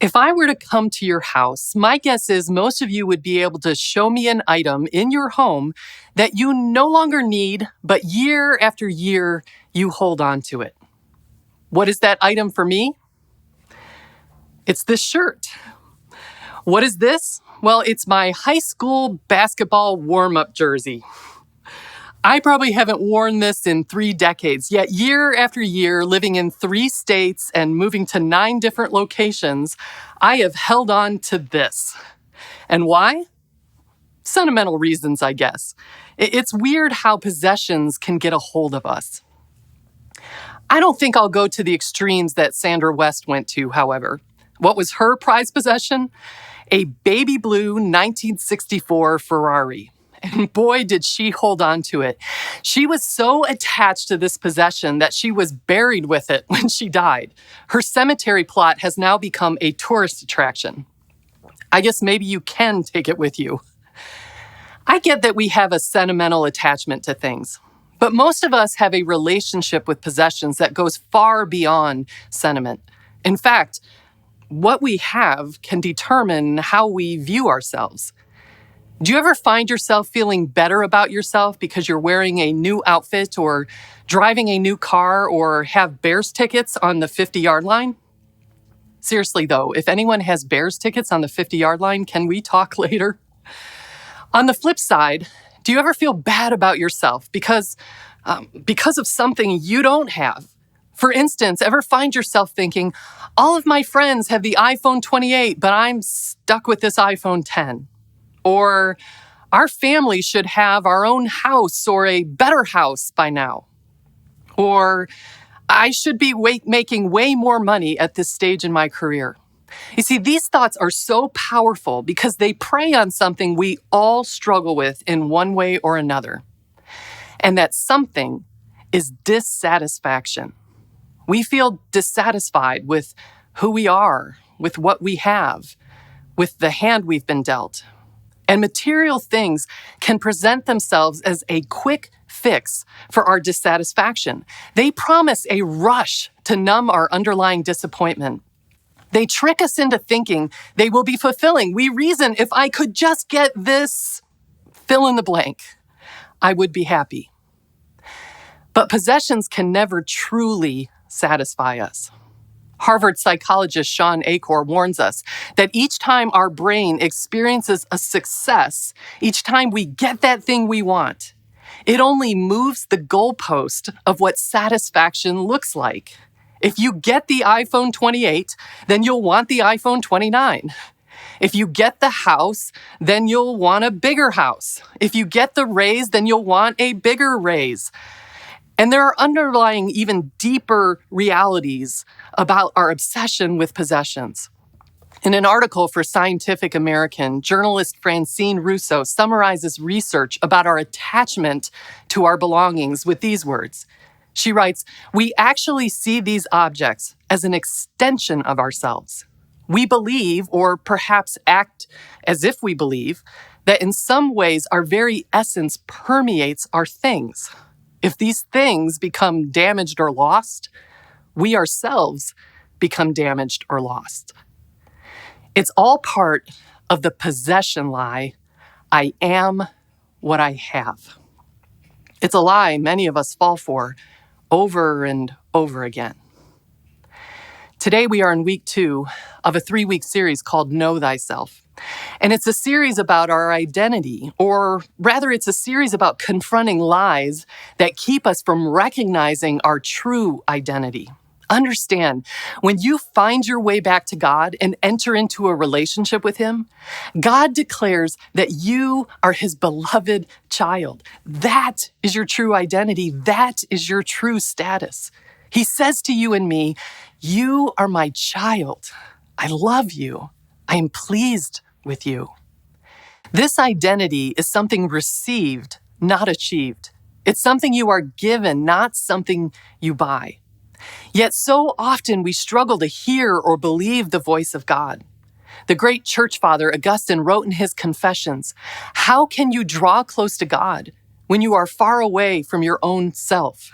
If I were to come to your house, my guess is most of you would be able to show me an item in your home that you no longer need, but year after year, you hold on to it. What is that item for me? It's this shirt. What is this? Well, it's my high school basketball warm-up jersey. I probably haven't worn this in 3 decades, yet year after year, living in 3 states and moving to 9 different locations, I have held on to this. And why? Sentimental reasons, I guess. It's weird how possessions can get a hold of us. I don't think I'll go to the extremes that Sandra West went to, however. What was her prized possession? A baby blue 1964 Ferrari. And boy, did she hold on to it. She was so attached to this possession that she was buried with it when she died. Her cemetery plot has now become a tourist attraction. I guess maybe you can take it with you. I get that we have a sentimental attachment to things, but most of us have a relationship with possessions that goes far beyond sentiment. In fact, what we have can determine how we view ourselves. Do you ever find yourself feeling better about yourself because you're wearing a new outfit or driving a new car or have Bears tickets on the 50-yard line? Seriously, though, if anyone has Bears tickets on the 50-yard line, can we talk later? On the flip side, do you ever feel bad about yourself because of something you don't have? For instance, ever find yourself thinking, all of my friends have the iPhone 28, but I'm stuck with this iPhone 10? Or our family should have our own house or a better house by now. Or I should be making way more money at this stage in my career. You see, these thoughts are so powerful because they prey on something we all struggle with in one way or another. And that something is dissatisfaction. We feel dissatisfied with who we are, with what we have, with the hand we've been dealt. And material things can present themselves as a quick fix for our dissatisfaction. They promise a rush to numb our underlying disappointment. They trick us into thinking they will be fulfilling. We reason, if I could just get this, fill in the blank, I would be happy. But possessions can never truly satisfy us. Harvard psychologist Sean Achor warns us that each time our brain experiences a success, each time we get that thing we want, it only moves the goalpost of what satisfaction looks like. If you get the iPhone 28, then you'll want the iPhone 29. If you get the house, then you'll want a bigger house. If you get the raise, then you'll want a bigger raise. And there are underlying even deeper realities about our obsession with possessions. In an article for Scientific American, journalist Francine Russo summarizes research about our attachment to our belongings with these words. She writes, "We actually see these objects as an extension of ourselves. We believe, or perhaps act as if we believe, that in some ways our very essence permeates our things. If these things become damaged or lost, we ourselves become damaged or lost. It's all part of the possession lie, I am what I have." It's a lie many of us fall for over and over again. Today we are in week 2 of a 3-week series called Know Thyself. And it's a series about our identity, or rather it's a series about confronting lies that keep us from recognizing our true identity. Understand, when you find your way back to God and enter into a relationship with Him, God declares that you are His beloved child. That is your true identity. That is your true status. He says to you and me, you are my child. I love you. I am pleased with you. This identity is something received, not achieved. It's something you are given, not something you buy. Yet so often we struggle to hear or believe the voice of God. The great church father Augustine wrote in his Confessions, "How can you draw close to God when you are far away from your own self?"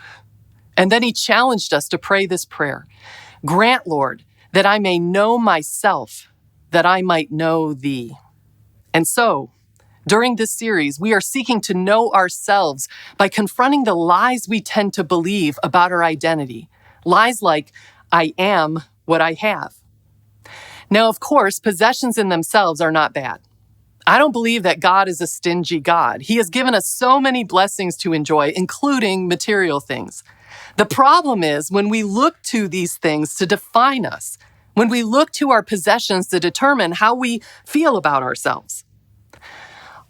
And then he challenged us to pray this prayer. "Grant, Lord, that I may know myself, that I might know thee. And so, during this series, we are seeking to know ourselves by confronting the lies we tend to believe about our identity. Lies like, I am what I have. Now, of course, possessions in themselves are not bad. I don't believe that God is a stingy God. He has given us so many blessings to enjoy, including material things. The problem is when we look to these things to define us, when we look to our possessions to determine how we feel about ourselves.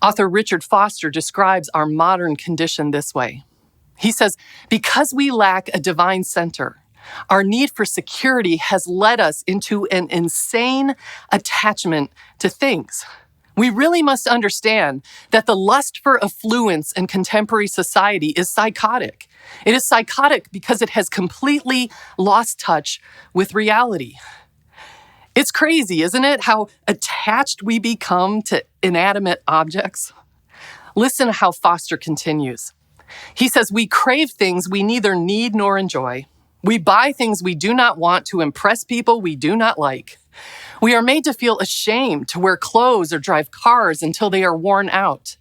Author Richard Foster describes our modern condition this way. He says, because we lack a divine center, our need for security has led us into an insane attachment to things. We really must understand that the lust for affluence in contemporary society is psychotic. It is psychotic because it has completely lost touch with reality. It's crazy, isn't it, how attached we become to inanimate objects? Listen to how Foster continues. He says, we crave things we neither need nor enjoy. We buy things we do not want to impress people we do not like. We are made to feel ashamed to wear clothes or drive cars until they are worn out.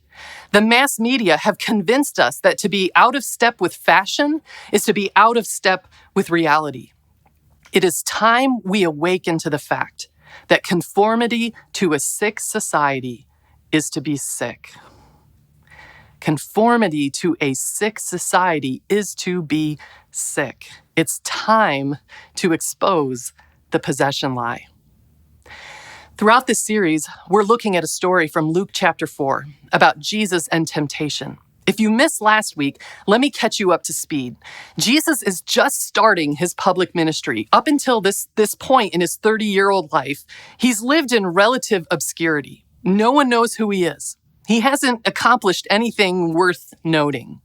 The mass media have convinced us that to be out of step with fashion is to be out of step with reality. It is time we awaken to the fact that conformity to a sick society is to be sick. Conformity to a sick society is to be sick. It's time to expose the possession lie. Throughout this series, we're looking at a story from Luke chapter 4 about Jesus and temptation. If you missed last week, let me catch you up to speed. Jesus is just starting his public ministry. Up until this point in his 30-year-old life, he's lived in relative obscurity. No one knows who he is. He hasn't accomplished anything worth noting.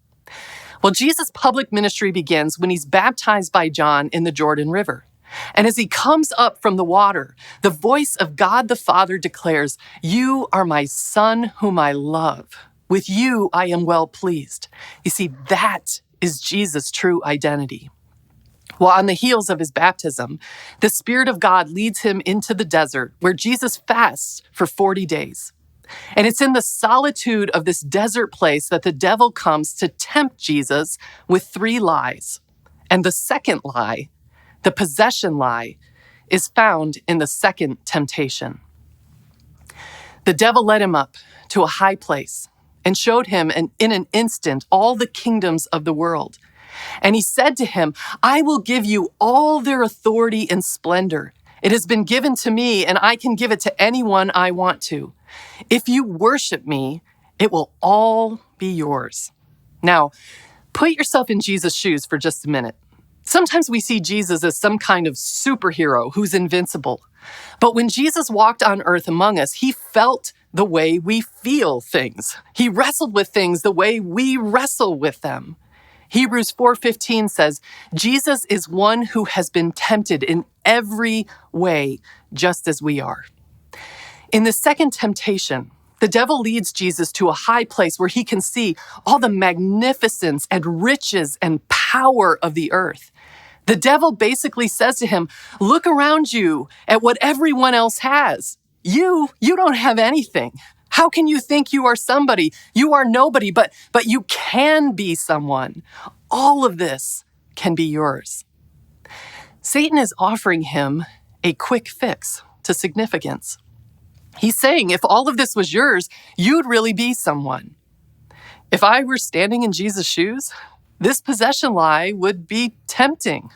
Well, Jesus' public ministry begins when he's baptized by John in the Jordan River. And as he comes up from the water, the voice of God the Father declares, "You are my Son whom I love. With you I am well pleased." You see, that is Jesus' true identity. Well, on the heels of his baptism, the Spirit of God leads him into the desert where Jesus fasts for 40 days. And it's in the solitude of this desert place that the devil comes to tempt Jesus with 3 lies. And the second lie, the possession lie, is found in the second temptation. The devil led him up to a high place and showed him in an instant all the kingdoms of the world. And he said to him, "I will give you all their authority and splendor. It has been given to me, and I can give it to anyone I want to. If you worship me, it will all be yours." Now, put yourself in Jesus' shoes for just a minute. Sometimes we see Jesus as some kind of superhero who's invincible. But when Jesus walked on earth among us, he felt the way we feel things. He wrestled with things the way we wrestle with them. Hebrews 4:15 says, Jesus is one who has been tempted in every way, just as we are. In the second temptation, the devil leads Jesus to a high place where he can see all the magnificence and riches and power of the earth. The devil basically says to him, look around you at what everyone else has. You don't have anything. How can you think you are somebody? You are nobody, but you can be someone. All of this can be yours. Satan is offering him a quick fix to significance. He's saying, if all of this was yours, you'd really be someone. If I were standing in Jesus' shoes, this possession lie would be tempting.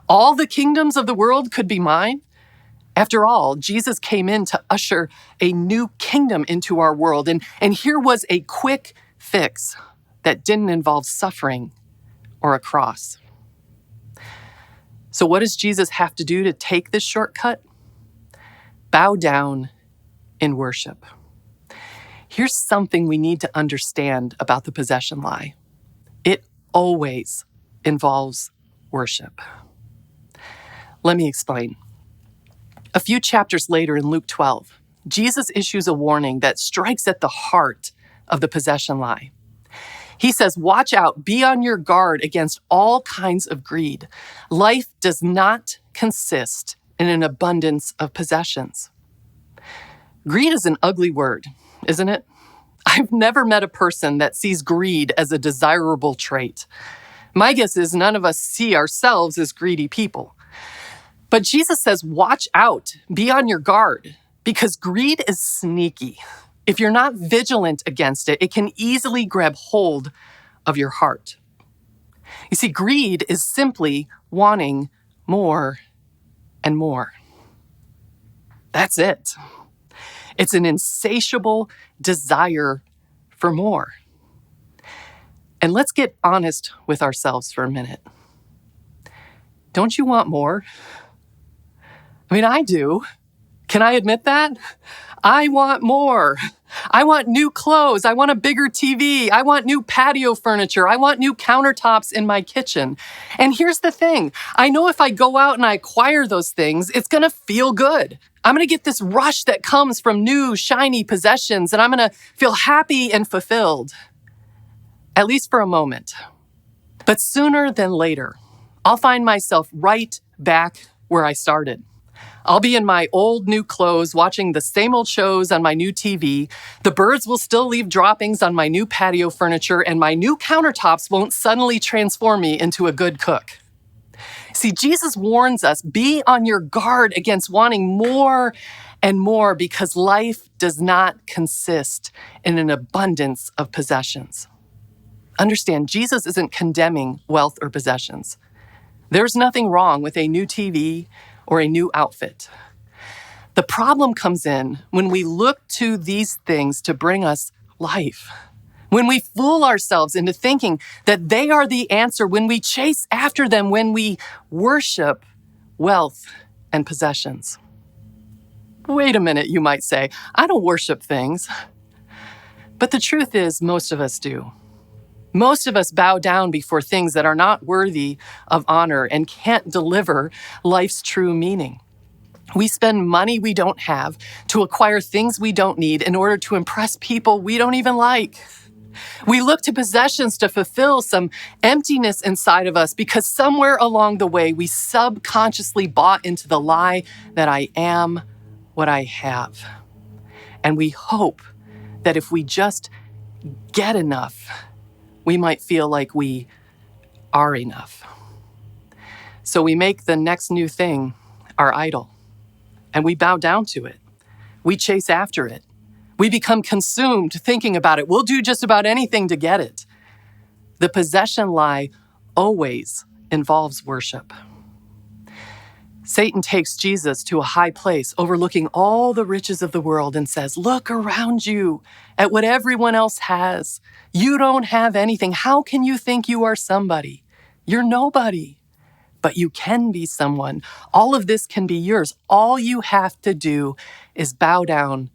All the kingdoms of the world could be mine. After all, Jesus came in to usher a new kingdom into our world, and here was a quick fix that didn't involve suffering or a cross. So what does Jesus have to do to take this shortcut? Bow down in worship. Here's something we need to understand about the possession lie. It always involves worship. Let me explain. A few chapters later in Luke 12, Jesus issues a warning that strikes at the heart of the possession lie. He says, watch out, be on your guard against all kinds of greed. Life does not consist in an abundance of possessions. Greed is an ugly word, isn't it? I've never met a person that sees greed as a desirable trait. My guess is none of us see ourselves as greedy people. But Jesus says, watch out, be on your guard, because greed is sneaky. If you're not vigilant against it, it can easily grab hold of your heart. You see, greed is simply wanting more and more. That's it. It's an insatiable desire for more. And let's get honest with ourselves for a minute. Don't you want more? I mean, I do. Can I admit that? I want more. I want new clothes. I want a bigger TV. I want new patio furniture. I want new countertops in my kitchen. And here's the thing. I know if I go out and I acquire those things, it's going to feel good. I'm going to get this rush that comes from new, shiny possessions, and I'm going to feel happy and fulfilled, at least for a moment. But sooner than later, I'll find myself right back where I started. I'll be in my old new clothes watching the same old shows on my new TV. The birds will still leave droppings on my new patio furniture, and my new countertops won't suddenly transform me into a good cook. See, Jesus warns us, be on your guard against wanting more and more, because life does not consist in an abundance of possessions. Understand, Jesus isn't condemning wealth or possessions. There's nothing wrong with a new TV or a new outfit. The problem comes in when we look to these things to bring us life. When we fool ourselves into thinking that they are the answer, when we chase after them, when we worship wealth and possessions. Wait a minute, you might say, I don't worship things. But the truth is, most of us do. Most of us bow down before things that are not worthy of honor and can't deliver life's true meaning. We spend money we don't have to acquire things we don't need in order to impress people we don't even like. We look to possessions to fulfill some emptiness inside of us because somewhere along the way we subconsciously bought into the lie that I am what I have. And we hope that if we just get enough, we might feel like we are enough. So we make the next new thing our idol, and we bow down to it. We chase after it. We become consumed thinking about it. We'll do just about anything to get it. The possession lie always involves worship. Satan takes Jesus to a high place, overlooking all the riches of the world, and says, look around you at what everyone else has. You don't have anything. How can you think you are somebody? You're nobody. But you can be someone. All of this can be yours. All you have to do is bow down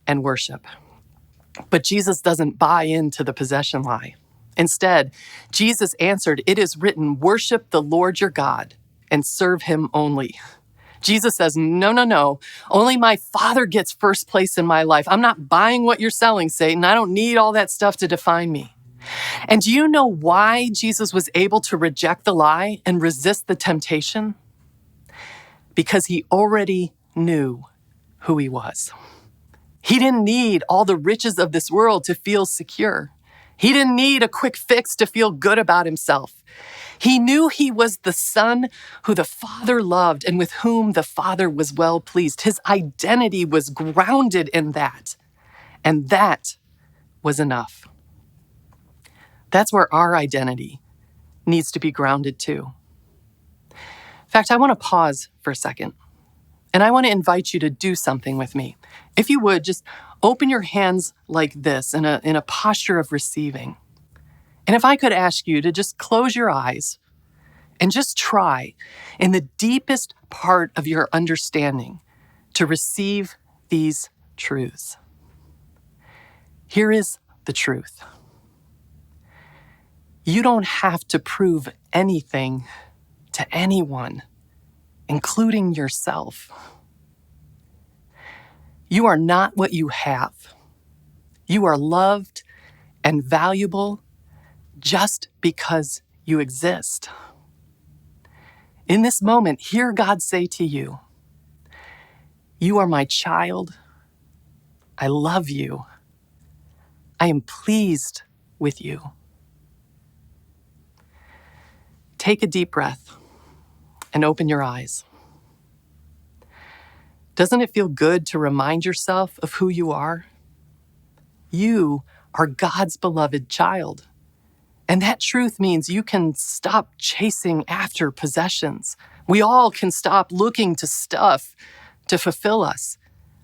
and worship. But Jesus doesn't buy into the possession lie. Instead, Jesus answered, it is written, worship the Lord your God and serve him only. Jesus says, no. Only my Father gets first place in my life. I'm not buying what you're selling, Satan. I don't need all that stuff to define me. And do you know why Jesus was able to reject the lie and resist the temptation? Because he already knew who he was. He didn't need all the riches of this world to feel secure. He didn't need a quick fix to feel good about himself. He knew he was the Son who the Father loved and with whom the Father was well pleased. His identity was grounded in that, and that was enough. That's where our identity needs to be grounded too. In fact, I want to pause for a second, and I want to invite you to do something with me. If you would, just open your hands like this in a posture of receiving. And if I could ask you to just close your eyes and just try in the deepest part of your understanding to receive these truths. Here is the truth. You don't have to prove anything to anyone, including yourself. You are not what you have. You are loved and valuable just because you exist. In this moment, hear God say to you, You are my child. I love you. I am pleased with you. Take a deep breath and open your eyes. Doesn't it feel good to remind yourself of who you are? You are God's beloved child. And that truth means you can stop chasing after possessions. We all can stop looking to stuff to fulfill us.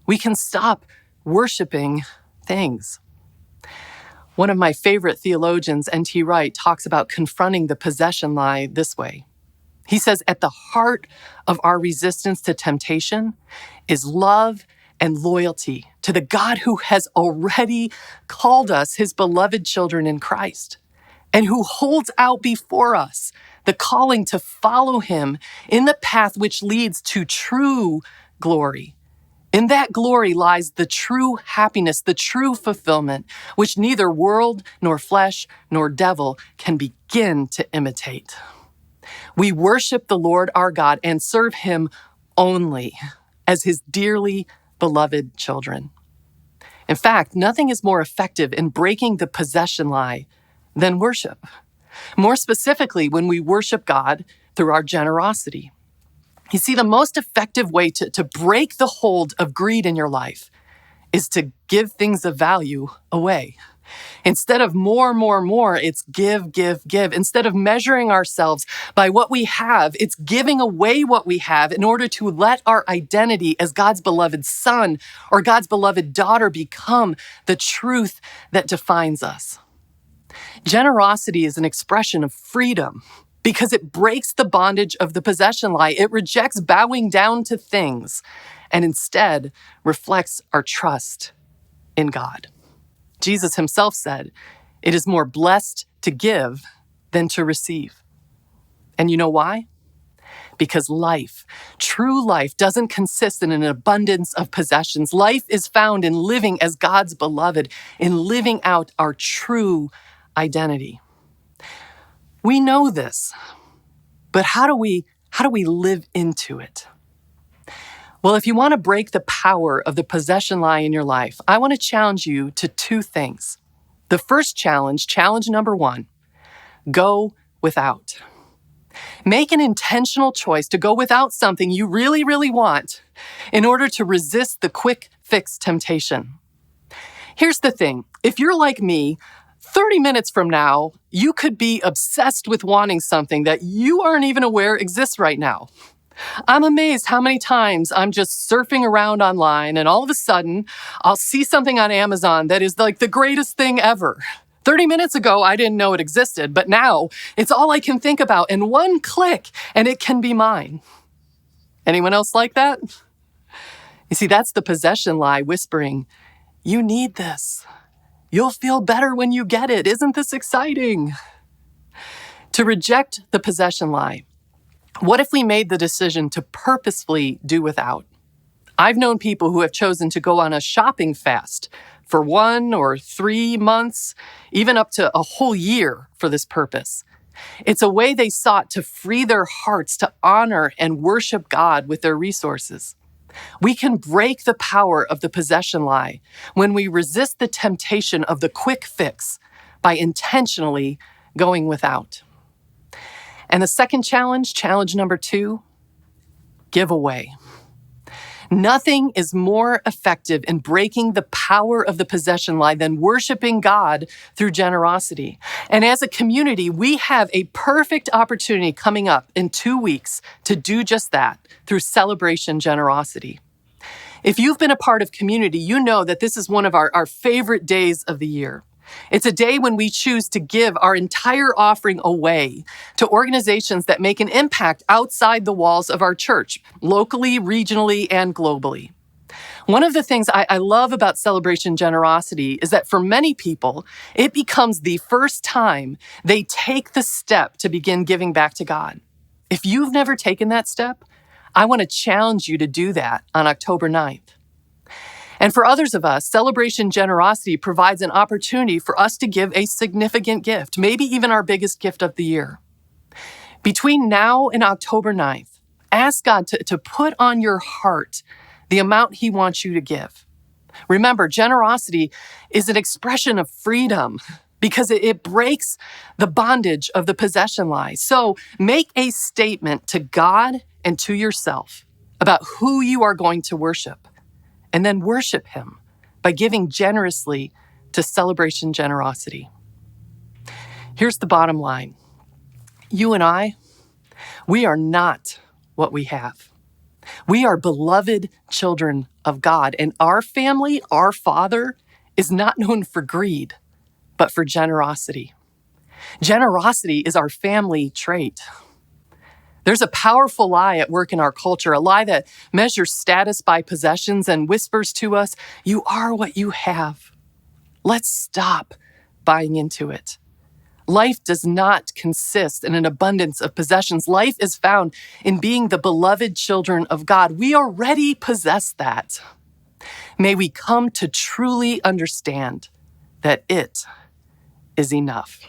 We can stop worshiping things. One of my favorite theologians, N.T. Wright, talks about confronting the possession lie this way. He says, at the heart of our resistance to temptation is love and loyalty to the God who has already called us his beloved children in Christ, and who holds out before us the calling to follow him in the path which leads to true glory. In that glory lies the true happiness, the true fulfillment, which neither world, nor flesh, nor devil can begin to imitate. We worship the Lord our God and serve him only as his dearly beloved children. In fact, nothing is more effective in breaking the possession lie than worship. More specifically, when we worship God through our generosity. You see, the most effective way to break the hold of greed in your life is to give things of value away. Instead of more, it's give. Instead of measuring ourselves by what we have, it's giving away what we have in order to let our identity as God's beloved son or God's beloved daughter become the truth that defines us. Generosity is an expression of freedom because it breaks the bondage of the possession lie. It rejects bowing down to things and instead reflects our trust in God. Jesus himself said, it is more blessed to give than to receive. And you know why? Because life, true life, doesn't consist in an abundance of possessions. Life is found in living as God's beloved, in living out our true identity. We know this, but how do we live into it? Well, if you want to break the power of the possession lie in your life, I want to challenge you to two things. The first challenge number one, go without. Make an intentional choice to go without something you really, really want in order to resist the quick fix temptation. Here's the thing. If you're like me, 30 minutes from now, you could be obsessed with wanting something that you aren't even aware exists right now. I'm amazed how many times I'm just surfing around online and all of a sudden I'll see something on Amazon that is like the greatest thing ever. 30 minutes ago, I didn't know it existed, but now it's all I can think about in one click and it can be mine. Anyone else like that? You see, that's the possession lie whispering, you need this. You'll feel better when you get it. Isn't this exciting? To reject the possession lie, what if we made the decision to purposefully do without? I've known people who have chosen to go on a shopping fast for 1 or 3 months, even up to a whole year for this purpose. It's a way they sought to free their hearts to honor and worship God with their resources. We can break the power of the possession lie when we resist the temptation of the quick fix by intentionally going without. And the second challenge number 2, give away. Nothing is more effective in breaking the power of the possession lie than worshiping God through generosity. And as a community, we have a perfect opportunity coming up in 2 weeks to do just that through Celebration Generosity. If you've been a part of community, you know that this is one of our favorite days of the year. It's a day when we choose to give our entire offering away to organizations that make an impact outside the walls of our church, locally, regionally, and globally. One of the things I love about Celebration Generosity is that for many people, it becomes the first time they take the step to begin giving back to God. If you've never taken that step, I want to challenge you to do that on October 9th. And for others of us, Celebration Generosity provides an opportunity for us to give a significant gift, maybe even our biggest gift of the year. Between now and October 9th, ask God to put on your heart the amount he wants you to give. Remember, generosity is an expression of freedom because it breaks the bondage of the possession lie. So make a statement to God and to yourself about who you are going to worship, and then worship him by giving generously to Celebration Generosity. Here's the bottom line. You and I, we are not what we have. We are beloved children of God, and our family, our Father, is not known for greed, but for generosity. Generosity is our family trait. There's a powerful lie at work in our culture, a lie that measures status by possessions and whispers to us, you are what you have. Let's stop buying into it. Life does not consist in an abundance of possessions. Life is found in being the beloved children of God. We already possess that. May we come to truly understand that it is enough.